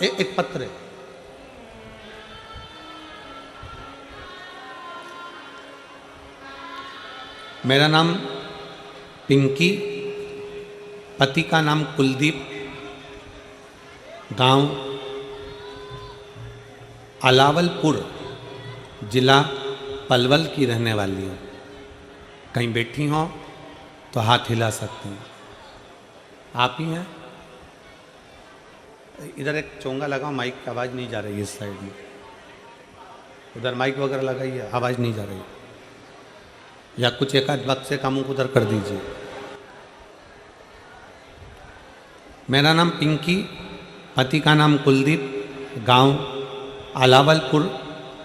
एक पत्र है। मेरा नाम पिंकी, पति का नाम कुलदीप, गांव अलावलपुर, जिला पलवल की रहने वाली हूँ। कहीं बैठी हो तो हाथ हिला सकते हैं। आप ही हैं? इधर एक चोंगा लगाओ, माइक की आवाज़ नहीं जा रही है इस साइड में। उधर माइक वगैरह लगाइए, आवाज़ नहीं जा रही। या कुछ एक आध बक्से का मुंह उधर कर दीजिए। मेरा नाम पिंकी, पति का नाम कुलदीप, गांव अलावलपुर,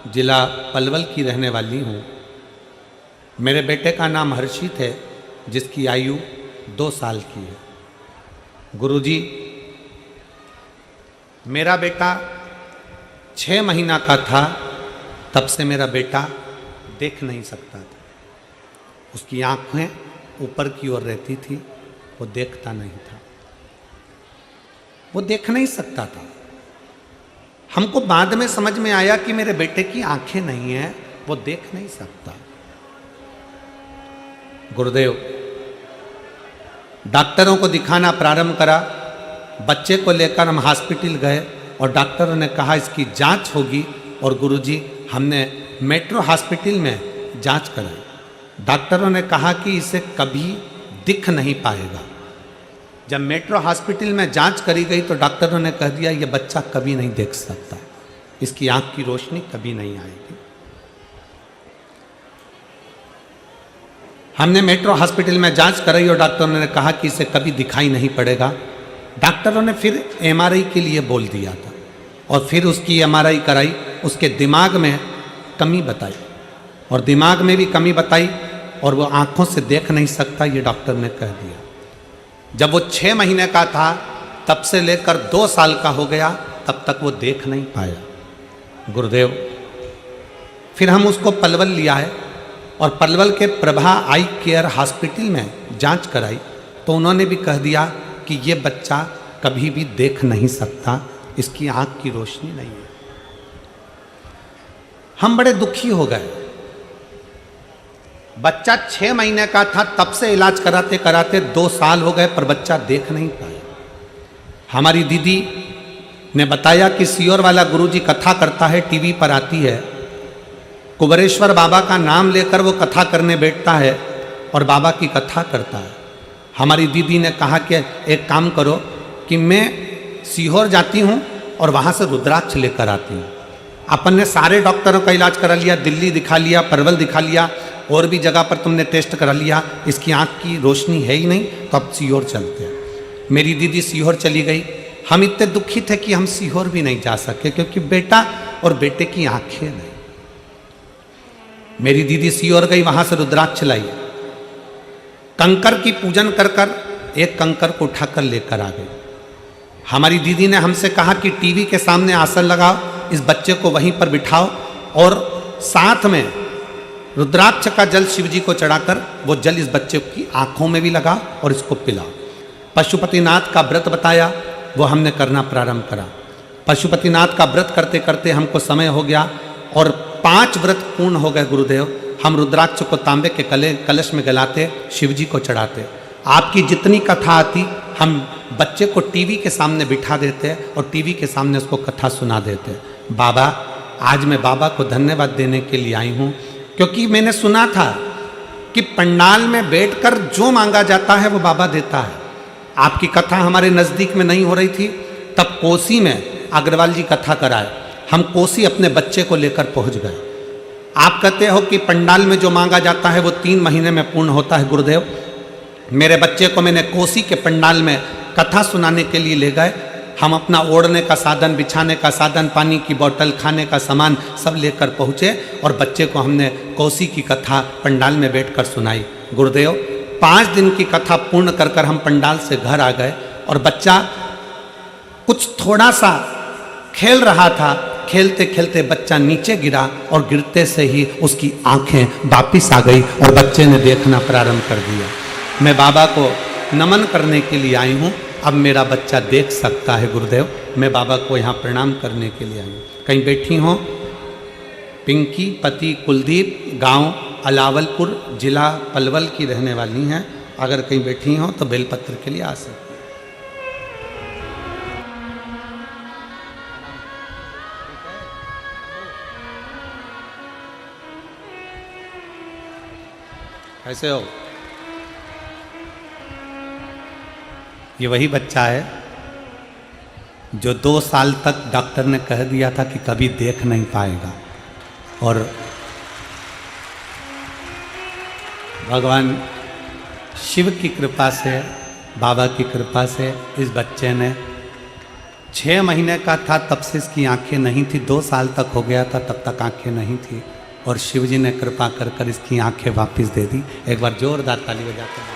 जिला पलवल की रहने वाली हूँ। मेरे बेटे का नाम हर्षित है, जिसकी आयु 2 साल की है। गुरुजी, मेरा बेटा 6 महीना का था तब से मेरा बेटा देख नहीं सकता था। उसकी आंखें ऊपर की ओर रहती थी, वो देखता नहीं था, वो देख नहीं सकता था। हमको बाद में समझ में आया कि मेरे बेटे की आंखें नहीं हैं, वो देख नहीं सकता। गुरुदेव, डॉक्टरों को दिखाना प्रारंभ करा। बच्चे को लेकर हम हॉस्पिटल गए और डॉक्टरों ने कहा इसकी जांच होगी। और गुरुजी, हमने मेट्रो हॉस्पिटल में जांच कराई। डॉक्टरों ने कहा कि इसे कभी दिख नहीं पाएगा। जब मेट्रो हॉस्पिटल में जांच करी गई तो डॉक्टरों ने कह दिया ये बच्चा कभी नहीं देख सकता, इसकी आंख की रोशनी कभी नहीं आएगी। हमने मेट्रो हॉस्पिटल में जांच कराई और डॉक्टरों ने कहा कि इसे कभी दिखाई नहीं पड़ेगा। डॉक्टरों ने फिर एमआरआई के लिए बोल दिया था और फिर उसकी एमआरआई कराई। उसके दिमाग में कमी बताई और दिमाग में भी कमी बताई और वो आंखों से देख नहीं सकता, ये डॉक्टर ने कह दिया। जब वो 6 महीने का था तब से लेकर 2 साल का हो गया, तब तक वो देख नहीं पाया। गुरुदेव, फिर हम उसको पलवल लिया है और पलवल के प्रभा आई केयर हॉस्पिटल में जांच कराई तो उन्होंने भी कह दिया कि ये बच्चा कभी भी देख नहीं सकता, इसकी आंख की रोशनी नहीं है। हम बड़े दुखी हो गए। बच्चा 6 महीने का था तब से इलाज कराते कराते 2 साल हो गए पर बच्चा देख नहीं पाया। हमारी दीदी ने बताया कि सियोर वाला गुरुजी कथा करता है, टीवी पर आती है। कुबरेश्वर बाबा का नाम लेकर वो कथा करने बैठता है और बाबा की कथा करता है। हमारी दीदी ने कहा कि एक काम करो कि मैं सीहोर जाती हूँ और वहाँ से रुद्राक्ष लेकर आती हूँ। अपन ने सारे डॉक्टरों का इलाज करा लिया, दिल्ली दिखा लिया, परवल दिखा लिया, और भी जगह पर तुमने टेस्ट करा लिया, इसकी आँख की रोशनी है ही नहीं, तो अब सीहोर चलते हैं। मेरी दीदी सीहोर चली गई। हम इतने दुखी थे कि हम सीहोर भी नहीं जा सके क्योंकि बेटा और बेटे की आंखें नहीं। मेरी दीदी सीहोर गई, वहां से रुद्राक्ष लाई, कंकर की पूजन कर कर एक कंकर को उठाकर लेकर आ गई। हमारी दीदी ने हमसे कहा कि टीवी के सामने आसन लगाओ, इस बच्चे को वहीं पर बिठाओ और साथ में रुद्राक्ष का जल शिव जी को चढ़ाकर वो जल इस बच्चे की आंखों में भी लगाओ और इसको पिलाओ। पशुपतिनाथ का व्रत बताया, वो हमने करना प्रारंभ करा। पशुपतिनाथ का व्रत करते करते हमको समय हो गया और 5 व्रत पूर्ण हो गए। गुरुदेव, हम रुद्राक्ष को तांबे के कलश में गलाते, शिव जी को चढ़ाते। आपकी जितनी कथा आती हम बच्चे को टीवी के सामने बिठा देते और टीवी के सामने उसको कथा सुना देते। बाबा, आज मैं बाबा को धन्यवाद देने के लिए आई हूँ क्योंकि मैंने सुना था कि पंडाल में बैठकर जो मांगा जाता है वो बाबा देता है। आपकी कथा हमारे नज़दीक में नहीं हो रही थी, तब कोसी में अग्रवाल जी कथा कराए। हम कोसी अपने बच्चे को लेकर पहुंच गए। आप कहते हो कि पंडाल में जो मांगा जाता है वो 3 महीने में पूर्ण होता है। गुरुदेव, मेरे बच्चे को मैंने कोसी के पंडाल में कथा सुनाने के लिए ले गए। हम अपना ओढ़ने का साधन, बिछाने का साधन, पानी की बोतल, खाने का सामान सब लेकर पहुँचे और बच्चे को हमने कोसी की कथा पंडाल में बैठकर सुनाई। गुरुदेव, 5 दिन की कथा पूर्ण कर कर हम पंडाल से घर आ गए और बच्चा कुछ थोड़ा सा खेल रहा था। खेलते खेलते बच्चा नीचे गिरा और गिरते से ही उसकी आंखें वापिस आ गई और बच्चे ने देखना प्रारंभ कर दिया। मैं बाबा को नमन करने के लिए आई हूँ अब मेरा बच्चा देख सकता है गुरुदेव, मैं बाबा को यहाँ प्रणाम करने के लिए आई हूँ। कहीं बैठी हो? पिंकी पति कुलदीप, गांव अलावलपुर, जिला पलवल की रहने वाली हैं। अगर कहीं बैठी हो तो बेलपत्र के लिए आ सकते। कैसे हो? ये वही बच्चा है जो 2 साल तक डॉक्टर ने कह दिया था कि कभी देख नहीं पाएगा, और भगवान शिव की कृपा से, बाबा की कृपा से इस बच्चे ने 6 महीने का था तब से इसकी आंखें नहीं थी, 2 साल तक हो गया था तब तक आंखें नहीं थी, और शिव जी ने कृपा कर कर इसकी आंखें वापस दे दी। एक बार जोरदार ताली बजाकर।